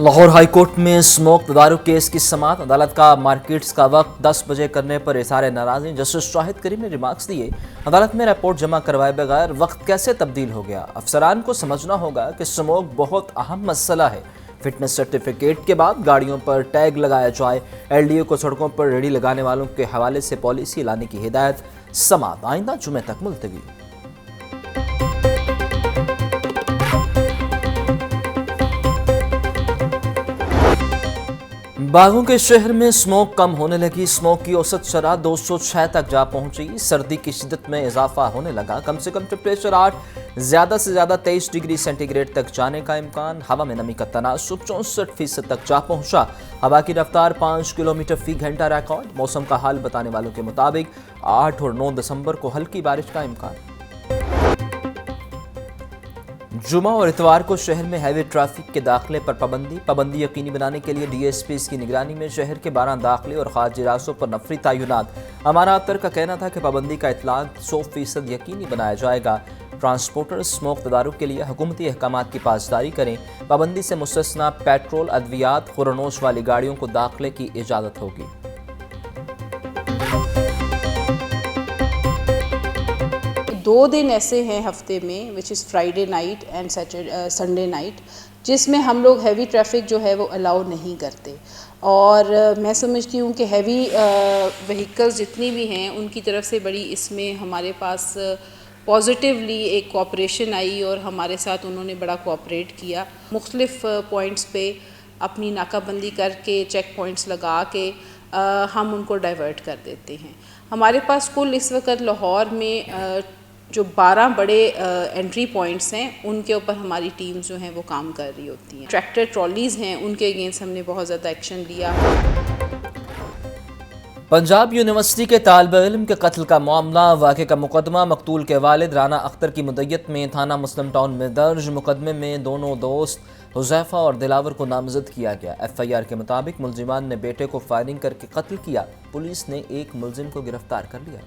Lahore high court में smoke तदारुक case की समाअत। अदालत का मार्केट्स का वक्त 10 बजे करने पर इज़हार नाराज़गी। जस्टिस शाहिद करीम ने रिमार्क्स दिए, अदालत में रिपोर्ट जमा करवाए बगैर वक्त कैसे तब्दील हो गया। अफसरान को समझना होगा कि स्मोक बहुत अहम मसला है। फिटनेस सर्टिफिकेट के बाद गाड़ियों पर टैग लगाया जाए। LDO को सड़कों पर रेडी लगाने वालों के हवाले से पॉलिसी लाने की हिदायत। समाअत आइंदा जुमे तक मुलतवी। बागों के शहर में स्मोक कम होने लगी। स्मोक की औसत शरह 206 तक जा पहुंची। सर्दी की शिद्दत में इजाफा होने लगा। कम से कम टेम्परेचर 8, ज़्यादा से ज़्यादा 23 डिग्री सेंटीग्रेड तक जाने का इम्कान। हवा में नमी का तनासुब 64% तक जा पहुंचा। हवा की रफ्तार 5 किलोमीटर फी घंटा रिकॉर्ड। मौसम का हाल बताने वालों के मुताबिक 8 और 9 दिसंबर को हल्की बारिश का इम्कान। जुमा और इतवार को शहर में हैवी ट्रैफिक के दाखिले पर पाबंदी यकीनी बनाने के लिए DSPs की निगरानी में शहर के 12 दाखिले और खारजी रास्तों पर नफरी तयनात। अमारा अख्तर का कहना था कि पाबंदी का इतलाक 100% यकीनी बनाया जाएगा। ट्रांसपोर्टर स्मोक तदारुक के लिए हुकूमती अहकामात की पासदारी करें। पाबंदी से मुस्तस्ना पेट्रोल, अद्वियात, खुरनोश वाली गाड़ियों को दाखिले की इजाज़त होगी। दो दिन ऐसे हैं हफ्ते में which is Friday night and Sunday night, जिसमें हम लोग हैवी ट्रैफिक जो है वो अलाउ नहीं करते। और मैं समझती हूँ कि हैवी व्हीकल्स जितनी भी हैं उनकी तरफ से बड़ी इसमें हमारे पास पॉजिटिवली एक कोऑपरेशन आई और हमारे साथ उन्होंने बड़ा कोऑपरेट किया। मुख्तलिफ पॉइंट्स पे अपनी नाकाबंदी करके, चेक पॉइंट्स लगा के हम उनको डाइवर्ट कर देते हैं। हमारे पास कुल इस वक्त लाहौर में जो 12 बड़े एंट्री पॉइंट्स हैं उनके ऊपर हमारी टीम जो हैं वो काम कर रही होती हैं। ट्रैक्टर ट्रॉलीज़ हैं उनके अगेंस्ट हमने बहुत ज़्यादा एक्शन लिया। पंजाब यूनिवर्सिटी के तालिब इल्म के कत्ल का मामला, वाक़े का मुकदमा मकतूल के वालिद राना अख्तर की मुद्दत में थाना मुस्लिम टाउन में दर्ज। मुकदमे में दोनों दोस्त हुज़ैफ़ा और दिलावर को नामजद किया गया। FIR के मुताबिक मुलजिमान ने बेटे को फायरिंग करके कत्ल किया। पुलिस ने एक मुलजिम को गिरफ्तार कर लिया।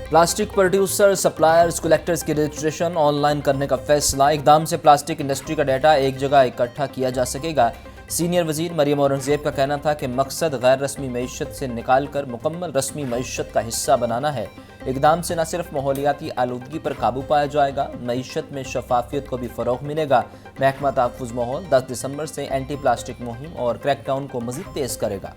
प्लास्टिक प्रोड्यूसर, सप्लायर्स, कलेक्टर्स की रजिस्ट्रेशन ऑनलाइन करने का फैसला। इकदाम से प्लास्टिक इंडस्ट्री का डाटा एक जगह इकट्ठा किया जा सकेगा। सीनियर वजीर मरियम औरंगजेब का कहना था कि मकसद गैर रस्मी मईशत से निकाल कर मुकम्मल रस्मी मईशत का हिस्सा बनाना है। इकदाम से न सिर्फ माहौलियाती आलूदगी पर काबू पाया जाएगा, मईशत में शफाफियत को भी फ़रोग़ मिलेगा। महकमा तहफ़्फ़ुज़ माहौल 10 दिसंबर से एंटी प्लास्टिक मुहिम और क्रैकडाउन को मज़ीद तेज़ करेगा।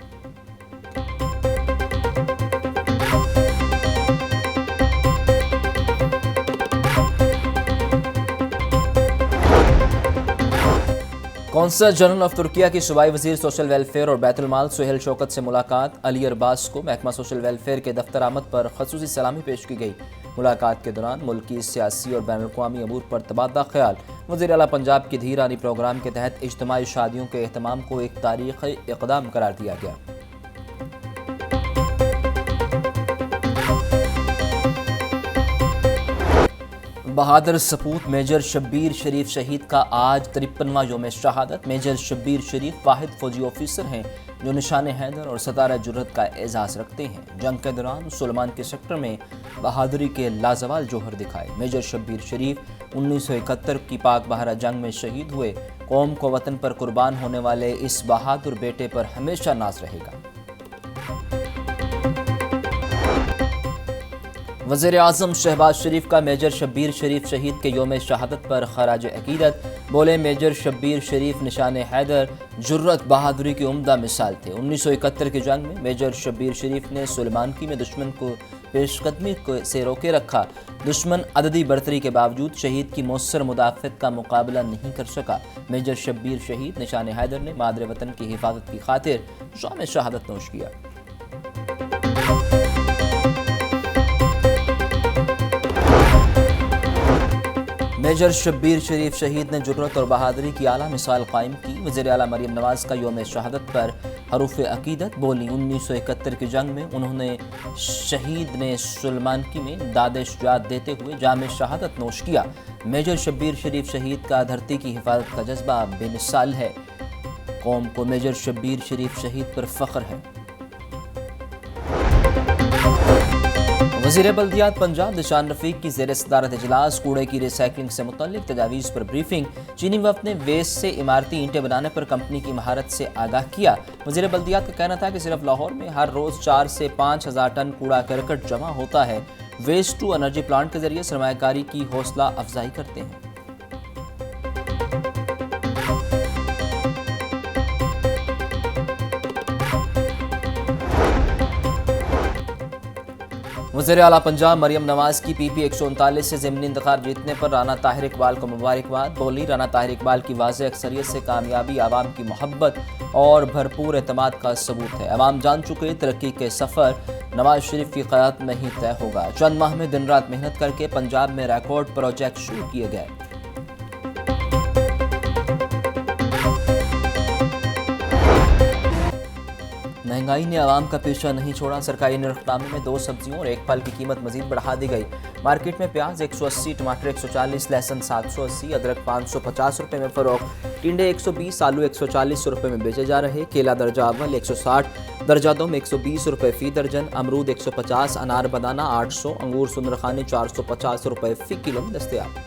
कौंसल जनरल ऑफ तुर्किया की सूबाई वजीर सोशल वेलफेयर और बैतुल माल सुहेल शौकत से मुलाकात। अली अरबाज को महकमा सोशल वेलफेयर के दफ्तर आमद पर खसूसी सलामी पेश की गई। मुलाकात के दौरान मुल्की, सियासी और बैनुल-अक़वामी अमूर पर तबादला ख्याल। वज़ीर आला पंजाब की धीरानी प्रोग्राम के तहत इज्तिमाई शादियों के एहतमाम को एक तारीख़ी इक़दाम करार दिया गया। बहादुर सपूत मेजर शब्बीर शरीफ शहीद का आज 53वां योम शहादत। मेजर शब्बीर शरीफ वाहिद फौजी ऑफिसर हैं जो निशान हैदर और सतारा जुर्रत का एजाज़ रखते हैं। जंग के दौरान सुलेमान के सेक्टर में बहादुरी के लाजवाल जोहर दिखाए। मेजर शब्बीर शरीफ 1971 की पाक बहरा जंग में शहीद हुए। कौम को वतन पर कुर्बान होने वाले इस बहादुर बेटे पर हमेशा नाज रहेगा। वज़ीर आज़म शहबाज शरीफ का मेजर शब्बीर शरीफ शहीद के योम शहादत पर खराज अकीदत। बोले, मेजर शब्बीर शरीफ निशान हैदर, जुर्रत, बहादुरी की उम्दा मिसाल थे। 1971 की जंग में मेजर शब्बीर शरीफ ने सुलेमानकी में दुश्मन को पेशकदमी से रोके रखा। दुश्मन अददी बर्तरी के बावजूद शहीद की मौसर मुदाफ़त का मुकाबला नहीं कर सका। मेजर शब्बीर शहीद निशान हैदर ने मादरे वतन की हिफाजत की खातिर शाम शहादत नोश किया। मेजर शब्बीर शरीफ शहीद ने जुर्रत और बहादुरी की आला मिसाल कायम की। वज़ीर आला मरियम नवाज का योम शहादत पर हरूफ अकीदत। बोली, 1971 की जंग में उन्होंने शहीद ने सुलेमानकी में दाद शुजाअत देते हुए जाम शहादत नोश किया। मेजर शब्बीर शरीफ शहीद का धरती की हिफाजत का जज्बा बेमिसाल है। कौम को मेजर शब्बीर शरीफ शहीद पर फ़ख्र है। वज़ीर बल्दियात पंजाब निशान रफ़ीक की ज़ेर सदारत इजलास कूड़े की रिसाइकलिंग से मुतल्लिक तजावीज़ पर ब्रीफिंग। चीनी वफ़द ने वेस्ट से इमारती ईंटें बनाने पर कंपनी की महारत से आगाह किया। वज़ीर बल्दियात का कहना था कि सिर्फ लाहौर में हर रोज़ 4 से 5 हज़ार टन कूड़ा करकट जमा होता है। वेस्ट टू एनर्जी प्लांट के जरिए सरमायाकारी की हौसला अफजाई करते हैं। वज़ीर आला पंजाब मरियम नवाज की PP 139 से ज़िमनी इंतखाब जीतने पर राना ताहिर इकबाल को मुबारकबाद। बोली, राना ताहिर इकबाल की वाज़ेह अक्सरियत से कामयाबी आवाम की मोहब्बत और भरपूर एतमाद का सबूत है। आवाम जान चुके तरक्की के सफ़र नवाज शरीफ की क़यादत में ही तय होगा। चंद माह में दिन रात मेहनत करके पंजाब में रिकॉर्ड प्रोजेक्ट शुरू किए गए। महंगाई ने आवाम का पीछा नहीं छोड़ा। सरकारी निर्खनामे में 2 सब्जियों और 1 फल की कीमत मजीद बढ़ा दी गई। मार्केट में प्याज 180, टमाटर 140, लहसुन 780, अदरक 550 रुपये में फ़रोख्त, टिंडे 120, आलू 140 रुपये में बेचे जा रहे। केला दर्जा अव्वल 160, दर्जा दो में 120 रुपये फ़ी दर्जन, अमरूद 150, अनार बनाना 800, अंगूर सुंदरखानी 450 रुपये फ़ी किलो में दस्तयाब।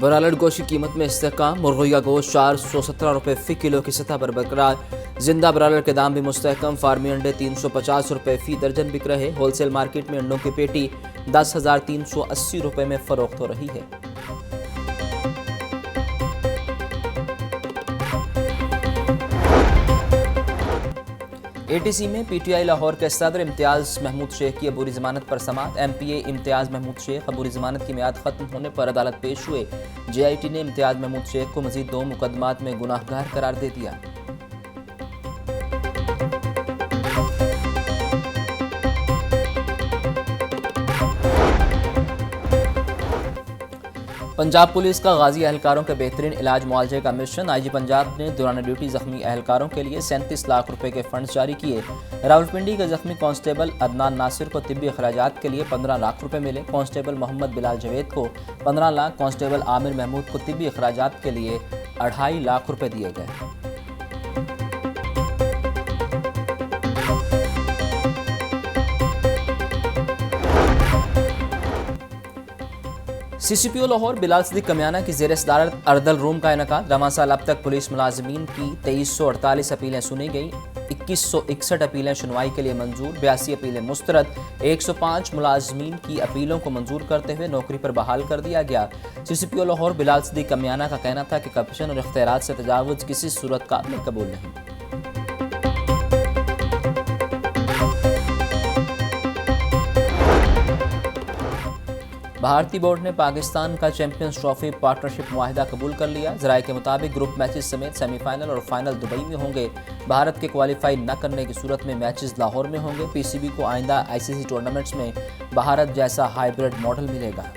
ब्रायलर गोश्त की कीमत में इस्तेहकाम। मुर्गिया गोश्त 417 रुपये फ़ी किलो की सतह पर बरकरार। जिंदा ब्रायलर के दाम भी मुस्तहकम। फार्मी अंडे 350 रुपये फ़ी दर्जन बिक रहे। होलसेल मार्केट में अंडों की पेटी 10,380 रुपये में फ़रोख्त हो रही है। ATC में PTI लाहौर के सदर इम्तियाज़ महमूद शेख की अबूरी ज़मानत पर समाअत। MPA इम्तियाज़ महमूद शेख अबूरी ज़मानत की मियाद ख़त्म होने पर अदालत पेश हुए। JIT ने इम्तियाज़ महमूद शेख को मज़ीद 2 मुकदमात में गुनाहगार करार दे दिया। पंजाब पुलिस का गाजी एहलकारों के बेहतरीन इलाज मुआवजे का मिशन। IG पंजाब ने दौरान ड्यूटी जख्मी एहलकारों के लिए 37 लाख रुपए के फंड जारी किए। रावलपिंडी के जख्मी कांस्टेबल अदनान नासिर को तिब्बी अखराजात के लिए 15 लाख रुपए मिले। कांस्टेबल मोहम्मद बिलाल जवेद को 15 लाख, कांस्टेबल आमिर महमूद को तिब्बी अखराजात के लिए 2.5 लाख रुपए दिए गए। CCPO लाहौर बिलाल सिद्दीक कमियाना की ज़ेर सदारत अर्दल रूम का इनेकाद। रवां साल अब तक पुलिस मुलाजमीन की 2348 अपीलें सुनी गई। 2161 अपीलें सुनवाई के लिए मंजूर, 82 अपीलें मुस्तरद। 105 मुलाजमीन की अपीलों को मंजूर करते हुए नौकरी पर बहाल कर दिया गया। CCPO लाहौर बिलाल सिद्दीक कमियाना का कहना था कि करप्शन और इख्तियारात से तजावुज़ किसी सूरत काबिल कबूल नहीं। भारतीय बोर्ड ने पाकिस्तान का चैंपियंस ट्रॉफी पार्टनरशिप मुआहिदा कबूल कर लिया। ज़राए के मुताबिक ग्रुप मैचेस समेत सेमीफाइनल और फाइनल दुबई में होंगे। भारत के क्वालिफाई न करने की सूरत में मैचेस लाहौर में होंगे। PCB को आइंदा ICC टूर्नामेंट्स में भारत जैसा हाइब्रिड मॉडल मिलेगा।